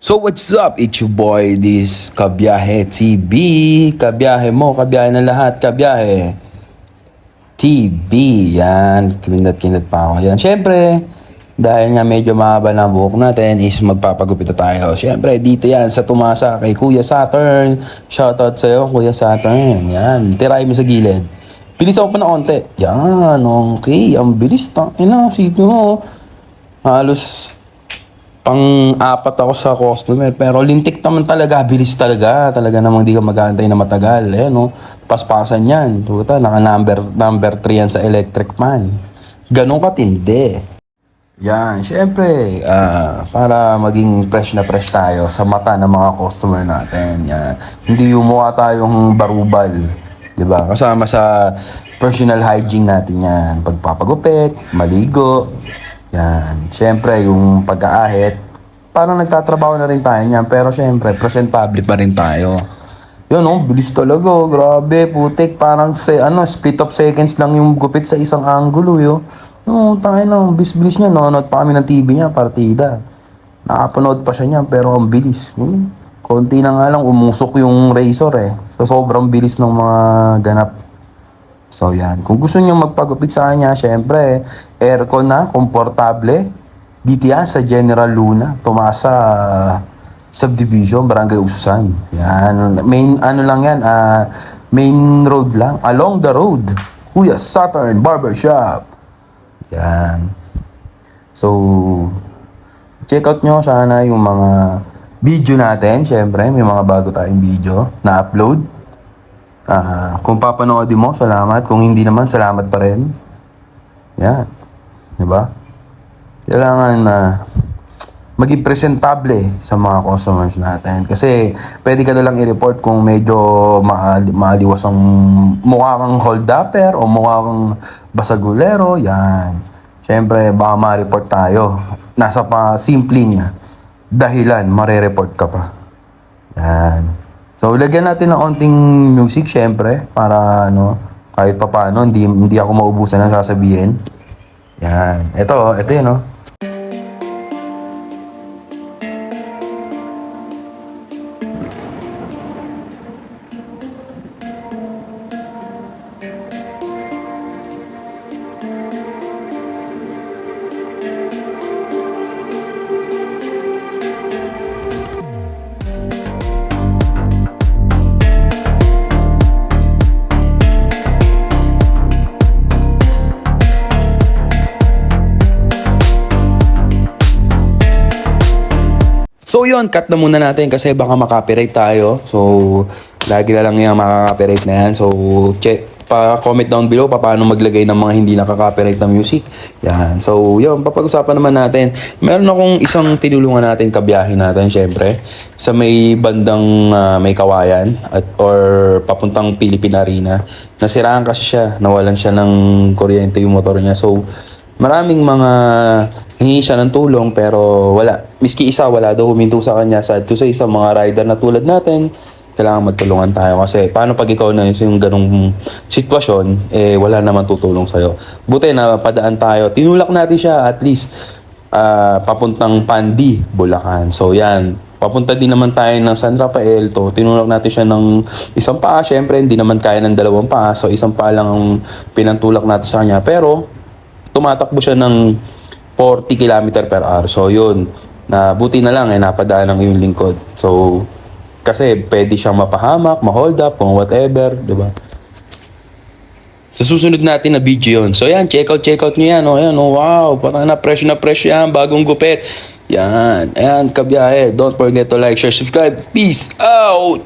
So what's up? It's your boy, this Kabiyahe TV. Kabiyahe mo, kabiyahe na lahat, kabiyahe TV. Yan, kinat pa ako yan. Siyempre, dahil nga medyo mahaba na buhok natin is magpapagupit na tayo. Siyempre, dito yan sa tumasa kay Kuya Saturn. Shoutout sa'yo, Kuya Saturn. Yan, tiray mo sa gilid. Bilis ako pa na konti. Yan, okay. Ang bilis. Sipin mo. Halos pang-apat ako sa customer. Pero lintik naman talaga. Bilis talaga. Talaga namang di ka mag-aantay na matagal. Paspasan yan. Tuta, number 3 yan sa electric fan. Ganon katindi. Yan, syempre, para maging fresh na fresh tayo sa mata ng mga customer natin. Yan. Hindi yung mukha tayong barubal. Diba? Kasama sa personal hygiene natin yan. Pagpapagupit, maligo. Yan. Syempre, yung pag-aahit, parang nagtatrabaho na rin tayo niyan. Pero syempre, presentable pa rin tayo. Yun, bilis talaga. Grabe, putik. Parang split of seconds lang yung gupit sa isang angulo, yo. Tayo na, bilis niya. Nanonood pa kami ng TV niya, partida. Nakapanood pa siya niya, pero ang bilis. Konti na nga lang, umusok yung razor So, sobrang bilis ng mga ganap. So, yan. Kung gusto niyo magpagupit sa kanya, syempre, aircon na, komportable. Dito yan sa General Luna, Tumasa Subdivision, Barangay Ususan. Yan. Main road lang. Along the road. Kuya Saturn Barbershop. Yan. So, check out nyo sana yung mga video natin. Siyempre, may mga bago tayong video na upload. Kung papanoodin mo, salamat. Kung hindi naman, salamat pa rin. Yan. Diba? Kailangan maging presentable sa mga customers natin. Kasi, pwede ka nalang i-report kung medyo maaliwas ang mukha kang hold-upper o mukha kang basagulero. Yan. Siyempre, baka ma-report tayo. Nasa pa simpleng dahilan, mare-report ka pa. Yan. So, lagyan natin ng onting music, siyempre, para kahit pa paano, hindi ako maubusan ng sasabihin. Yan. Ito yun, So yun, cut na muna natin kasi baka makapiright tayo. So, lagi na lang yung makaka-copyright na yan. So, comment down below paano maglagay ng mga hindi nakaka-copyright na music. Yan. So, yun, papag-usapan naman natin. Meron akong isang tinulungan natin, kabiyahe natin, syempre. Sa may bandang may kawayan or papuntang Philippine Arena. Nasiraan kasi siya. Nawalan siya ng kuryente yung motor niya. So, maraming mga hingi siya ng tulong pero wala. Miski isa, wala daw huminto sa kanya. Sad to say, sa mga rider na tulad natin, kailangan magtulungan tayo. Kasi paano pag ikaw na yung ganong sitwasyon, wala naman tutulong sa'yo. Buti na padaan tayo. Tinulak natin siya at least papuntang Pandi, Bulacan. So yan, papunta din naman tayo ng San Rafael. Tinulak natin siya ng isang paa. Siyempre, hindi naman kaya ng dalawang paa. So isang paa lang ang pinantulak natin sa kanya. Pero tumatakbo siya ng 40 km per hour. So, yun. Buti na lang, napadaan ng yung lingkod. So, kasi pwede siyang mapahamak, ma-hold up, kung whatever, diba? Sa susunod natin na video yun. So, yan. Check out nyo yan. Wow. Parang na fresh yan. Bagong gupit. Yan. Ayan, kabiyahe. Don't forget to like, share, subscribe. Peace out!